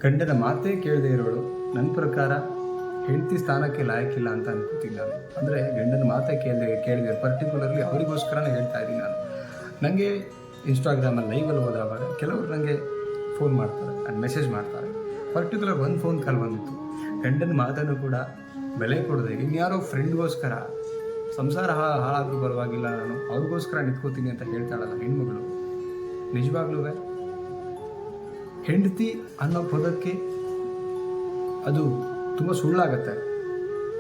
ಗಂಡನ ಮಾತೇ ಕೇಳದೆ ಇರೋಳು ನನ್ನ ಪ್ರಕಾರ ಹೆಂಡತಿ ಸ್ಥಾನಕ್ಕೆ ಲಾಯಕ್ಕಿಲ್ಲ ಅಂತ ಅನ್ಕೋತೀನಿ ನಾನು. ಅಂದರೆ ಗಂಡನ ಮಾತೇ ಕೇಳಿದೆ ಪರ್ಟಿಕ್ಯುಲರ್ಲಿ ಅವರಿಗೋಸ್ಕರನೇ ಹೇಳ್ತಾ ಇದ್ದೀನಿ ನಾನು. ನನಗೆ ಇನ್ಸ್ಟಾಗ್ರಾಮಲ್ಲಿ ಲೈವಲ್ಲಿ ಹೋದಾಗ ಕೆಲವರು ನನಗೆ ಫೋನ್ ಮಾಡ್ತಾರೆ ಆ್ಯಂಡ್ ಮೆಸೇಜ್ ಮಾಡ್ತಾರೆ. ಪರ್ಟಿಕ್ಯುಲರ್ ಒಂದು ಫೋನ್ ಕಾಲ್ ಬಂದಿತ್ತು, ಗಂಡನ ಮಾತನ್ನು ಕೂಡ ಬೆಲೆ ಕೊಡದೆ ಇನ್ಯಾರೋ ಫ್ರೆಂಡ್ಗೋಸ್ಕರ ಸಂಸಾರ ಹಾಳಾದರೂ ಪರವಾಗಿಲ್ಲ ನಾನು ಅವ್ರಿಗೋಸ್ಕರ ನಿಂತ್ಕೋತೀನಿ ಅಂತ ಹೇಳ್ತಾಳಲ್ಲ ಹೆಣ್ಮಗಳು. ನಿಜವಾಗ್ಲೂ ಹೆಂಡತಿ ಅನ್ನೋ ಪದಕ್ಕೆ ಅದು ತುಂಬ ಸುಳ್ಳಾಗತ್ತೆ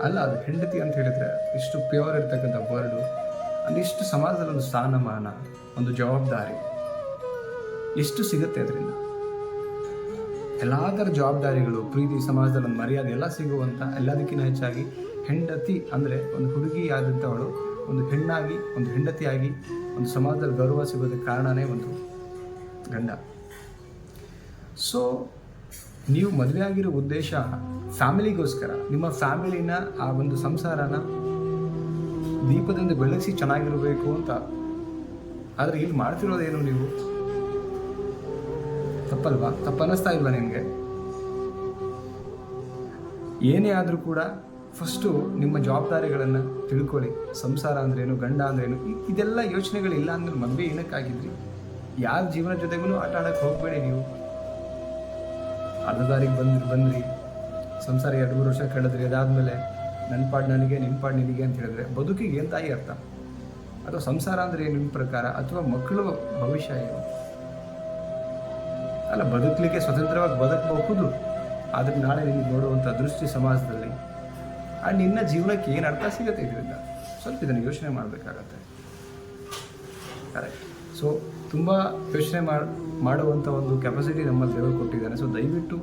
ಅಲ್ಲ. ಅದು ಹೆಂಡತಿ ಅಂತ ಹೇಳಿದರೆ ಇಷ್ಟು ಪ್ಯೂರ್ ಇರ್ತಕ್ಕಂಥ ವರ್ಡು, ಅಂದಿಷ್ಟು ಸಮಾಜದಲ್ಲಿ ಒಂದು ಸ್ಥಾನಮಾನ, ಒಂದು ಜವಾಬ್ದಾರಿ ಎಷ್ಟು ಸಿಗುತ್ತೆ ಅದರಿಂದ. ಎಲ್ಲ ಥರ ಜವಾಬ್ದಾರಿಗಳು, ಪ್ರೀತಿ, ಸಮಾಜದಲ್ಲಿ ಒಂದು ಮರ್ಯಾದೆ ಎಲ್ಲ ಸಿಗುವಂಥ, ಎಲ್ಲದಕ್ಕಿಂತ ಹೆಚ್ಚಾಗಿ ಹೆಂಡತಿ ಅಂದರೆ ಒಂದು ಹುಡುಗಿಯಾದಂಥವಳು ಒಂದು ಹೆಣ್ಣಾಗಿ, ಒಂದು ಹೆಂಡತಿಯಾಗಿ ಒಂದು ಸಮಾಜದಲ್ಲಿ ಗೌರವ ಸಿಗೋದಕ್ಕೆ ಕಾರಣನೇ ಒಂದು ಗಂಡ. ಸೊ ನೀವು ಮದುವೆ ಆಗಿರೋ ಉದ್ದೇಶ ಫ್ಯಾಮಿಲಿಗೋಸ್ಕರ, ನಿಮ್ಮ ಫ್ಯಾಮಿಲಿನ, ಆ ಒಂದು ಸಂಸಾರನ ದೀಪದಿಂದ ಬೆಳಗಿಸಿ ಚೆನ್ನಾಗಿರಬೇಕು ಅಂತ. ಆದರೆ ಇಲ್ಲಿ ಮಾಡ್ತಿರೋದೇನು ನೀವು? ತಪ್ಪಲ್ವಾ? ತಪ್ಪನ್ನಿಸ್ತಾ ಇಲ್ವಾ ನಿಮಗೆ? ಏನೇ ಆದರೂ ಕೂಡ ಫಸ್ಟು ನಿಮ್ಮ ಜವಾಬ್ದಾರಿಗಳನ್ನು ತಿಳ್ಕೊಳ್ಳಿ. ಸಂಸಾರ ಅಂದ್ರೇನು, ಗಂಡ ಅಂದ್ರೇನು, ಇದೆಲ್ಲ ಯೋಚನೆಗಳಿಲ್ಲ ಅಂದ್ರೆ ಮದುವೆ ಏನಕ್ಕಾಗಿದ್ರಿ? ಯಾರ ಜೀವನ ಜೊತೆಗೂ ಆಟ ಆಡೋಕ್ಕೆ ಹೋಗಬೇಡಿ. ನೀವು ಅರ್ಧ ದಾರಿಗೆ ಬಂದ್ರಿ ಸಂಸಾರ 2-3 ವರ್ಷ ಕಳೆದ್ರಿ, ಅದಾದಮೇಲೆ ನನ್ನ ಪಾಡು ನನಗೆ, ನಿಮ್ಮ ಪಾಡು ನಿನಗೆ ಅಂತ ಹೇಳಿದ್ರೆ ಬದುಕಿಗೆ ಏನು ತಾಯಿ ಅರ್ಥ? ಅಥವಾ ಸಂಸಾರ ಅಂದರೆ ನಿಮ್ಮ ಪ್ರಕಾರ, ಅಥವಾ ಮಕ್ಕಳು ಭವಿಷ್ಯ ಏನು? ಅಲ್ಲ, ಬದುಕಲಿಕ್ಕೆ ಸ್ವತಂತ್ರವಾಗಿ ಬದುಕಬಹುದು, ಆದರೆ ನಾಳೆ ನಿಮಗೆ ನೋಡುವಂಥ ದೃಷ್ಟಿ ಸಮಾಜದಲ್ಲಿ ಆ್ಯಂಡ್ ನಿನ್ನ ಜೀವನಕ್ಕೆ ಏನು ಅರ್ಥ ಸಿಗುತ್ತೆ ಇದರಿಂದ? ಸ್ವಲ್ಪ ಇದನ್ನು ಯೋಚನೆ ಮಾಡಬೇಕಾಗತ್ತೆ. ಕರೆಕ್ಟ್. ಸೊ ತುಂಬ ಯೋಚನೆ ಮಾಡುವಂಥ ಒಂದು ಕೆಪಾಸಿಟಿ ನಮ್ಮಲ್ಲಿ ದೇವರು ಕೊಟ್ಟಿದ್ದಾನೆ. ಸೊ ದಯವಿಟ್ಟು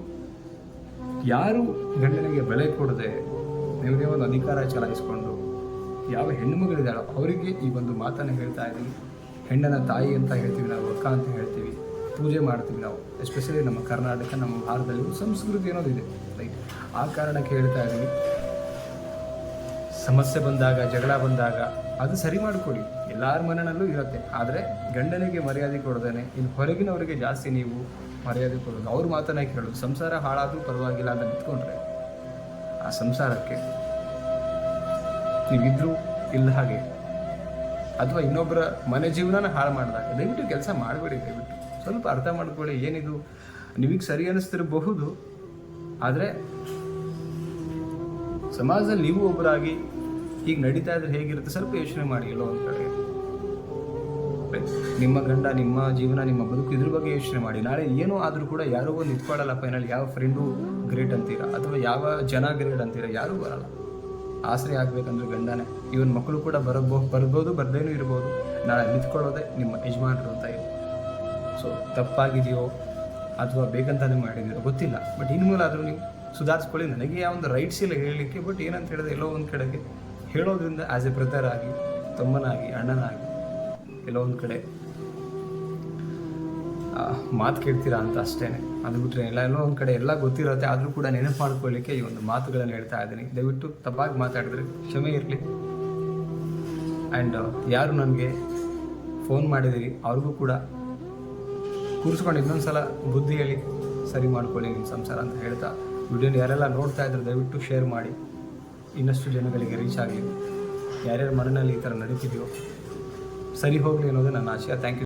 ಯಾರು ಗಂಡನಿಗೆ ಬೆಲೆ ಕೊಡದೆ ನೀವೇ ಒಂದು ಅಧಿಕಾರ ಚಲಾಯಿಸ್ಕೊಂಡು ಯಾವ ಹೆಣ್ಣುಮಗಳಿದ್ದಾಳೋ ಅವರಿಗೆ ಈ ಒಂದು ಮಾತನ್ನು ಹೇಳ್ತಾ ಇದ್ದೀವಿ. ಹೆಣ್ಣನ ತಾಯಿ ಅಂತ ಹೇಳ್ತೀವಿ ನಾವು, ಅಕ್ಕ ಅಂತ ಹೇಳ್ತೀವಿ, ಪೂಜೆ ಮಾಡ್ತೀವಿ ನಾವು. ಎಸ್ಪೆಷಲಿ ನಮ್ಮ ಕರ್ನಾಟಕ, ನಮ್ಮ ಭಾರತದಲ್ಲಿ ಸಂಸ್ಕೃತಿ ಅನ್ನೋದಿದೆ, ರೈಟ್? ಆ ಕಾರಣಕ್ಕೆ ಹೇಳ್ತಾ ಇದ್ದೀವಿ. ಸಮಸ್ಯೆ ಬಂದಾಗ, ಜಗಳ ಬಂದಾಗ ಅದು ಸರಿ ಮಾಡಿಕೊಡಿ. ಎಲ್ಲರ ಮನೆಯಲ್ಲೂ ಇರುತ್ತೆ. ಆದರೆ ಗಂಡನಿಗೆ ಮರ್ಯಾದೆ ಕೊಡದೇನೆ ಇನ್ನು ಹೊರಗಿನವರಿಗೆ ಜಾಸ್ತಿ ನೀವು ಮರ್ಯಾದೆ ಕೊಡೋದು, ಅವ್ರ ಮಾತನ್ನ ಕೇಳೋದು. ಸಂಸಾರ ಹಾಳಾದರೂ ಪರವಾಗಿಲ್ಲ ಅಂತ ನಿಂತ್ಕೊಂಡ್ರೆ ಆ ಸಂಸಾರಕ್ಕೆ ನೀವಿದ್ರೂ ಇಲ್ಲ ಹಾಗೆ, ಅಥವಾ ಇನ್ನೊಬ್ಬರ ಮನೆ ಜೀವನನ ಹಾಳು ಮಾಡಿದಾಗ ದಯವಿಟ್ಟು ಕೆಲಸ ಮಾಡಬೇಡಿ. ದಯವಿಟ್ಟು ಸ್ವಲ್ಪ ಅರ್ಥ ಮಾಡ್ಕೊಳ್ಳಿ. ಏನಿದು ನಿಮಗೆ ಸರಿ ಅನ್ನಿಸ್ತಿರಬಹುದು, ಆದರೆ ಸಮಾಜದಲ್ಲಿ ನೀವು ಒಬ್ಬರಾಗಿ ಈಗ ನಡೀತಾ ಇದ್ರೆ ಹೇಗಿರುತ್ತೆ ಸ್ವಲ್ಪ ಯೋಚನೆ ಮಾಡಿ. ಎಲ್ಲೋ ಒಂದು ಕಡೆ ನಿಮ್ಮ ಗಂಡ, ನಿಮ್ಮ ಜೀವನ, ನಿಮ್ಮ ಬದುಕು, ಇದ್ರ ಬಗ್ಗೆ ಯೋಚನೆ ಮಾಡಿ. ನಾಳೆ ಏನೋ ಆದರೂ ಕೂಡ ಯಾರೋ ಒಂದು ಇಟ್ಕೊಳ್ಳಲ್ಲ. ಫೈನಲ್ ಯಾವ ಫ್ರೆಂಡು ಗ್ರೇಟ್ ಅಂತೀರಾ, ಅಥವಾ ಯಾವ ಜನ ಗ್ರೇಟ್ ಅಂತೀರಾ? ಯಾರೂ ಬರಲ್ಲ. ಆಸರೆ ಆಗಬೇಕಂದ್ರೆ ಗಂಡನೇ. ಇವನ್ ಮಕ್ಕಳು ಕೂಡ ಬರ್ಬೋದು, ಬರ್ದೇನೂ ಇರ್ಬೋದು. ನಾಳೆ ನಿಂತ್ಕೊಳ್ಳೋದೆ ನಿಮ್ಮ ಯಜಮಾನರು ಅಂತ ಇದೆ. ಸೊ ತಪ್ಪಾಗಿದೆಯೋ ಅಥವಾ ಬೇಕಂತಾನೆ ಮಾಡಿದೆಯೋ ಗೊತ್ತಿಲ್ಲ, ಬಟ್ ಇನ್ಮೇಲಾದರೂ ನೀವು ಸುಧಾರಿಸ್ಕೊಳ್ಳಿ. ನನಗೆ ಯಾವ ಒಂದು ರೈಟ್ಸ್ ಇಲ್ಲ ಹೇಳಲಿಕ್ಕೆ, ಬಟ್ ಏನಂತ ಹೇಳಿದ್ರೆ ಎಲ್ಲೋ ಒಂದು ಕಡೆಗೆ ಹೇಳೋದ್ರಿಂದ ಆ್ಯಸ್ ಎ ಬ್ರದರ್ ಆಗಿ, ತಮ್ಮನಾಗಿ, ಅಣ್ಣನಾಗಿ ಎಲ್ಲೋ ಒಂದು ಕಡೆ ಮಾತು ಕೇಳ್ತೀರಾ ಅಂತ ಅಷ್ಟೇ. ಅದು ಬಿಟ್ಟರೆ ಎಲ್ಲೋ ಒಂದು ಕಡೆ ಎಲ್ಲ ಗೊತ್ತಿರುತ್ತೆ, ಆದರೂ ಕೂಡ ನೆನಪು ಮಾಡ್ಕೊಳ್ಳಿಕ್ಕೆ ಈ ಒಂದು ಮಾತುಗಳನ್ನು ಹೇಳ್ತಾ ಇದ್ದೀನಿ. ದಯವಿಟ್ಟು ತಪ್ಪಾಗಿ ಮಾತಾಡಿದ್ರೆ ಕ್ಷಮೆ ಇರಲಿ. ಆ್ಯಂಡ್ ಯಾರು ನನಗೆ ಫೋನ್ ಮಾಡಿದಿರಿ ಅವ್ರಿಗೂ ಕೂಡ ಕೂರಿಸ್ಕೊಂಡು ಇನ್ನೊಂದು ಸಲ ಬುದ್ಧಿ ಹೇಳಿ ಸರಿ ಮಾಡ್ಕೊಳ್ಳಿ ನಿಮ್ಮ ಸಂಸಾರ ಅಂತ ಹೇಳ್ತಾ, ವಿಡಿಯೋನ ಯಾರೆಲ್ಲ ನೋಡ್ತಾ ಇದ್ರೆ ದಯವಿಟ್ಟು ಶೇರ್ ಮಾಡಿ, ಇನ್ನಷ್ಟು ಜನಗಳಿಗೆ ರೀಚ್ ಆಗಲಿ. ಯಾರ್ಯಾರ ಮನೆಯಲ್ಲಿ ಈ ಥರ ನಡೀತಿದೆಯೋ ಸರಿ ಹೋಗಲಿ ಅನ್ನೋದೇ ನನ್ನ ಆಶಯ. Thank you.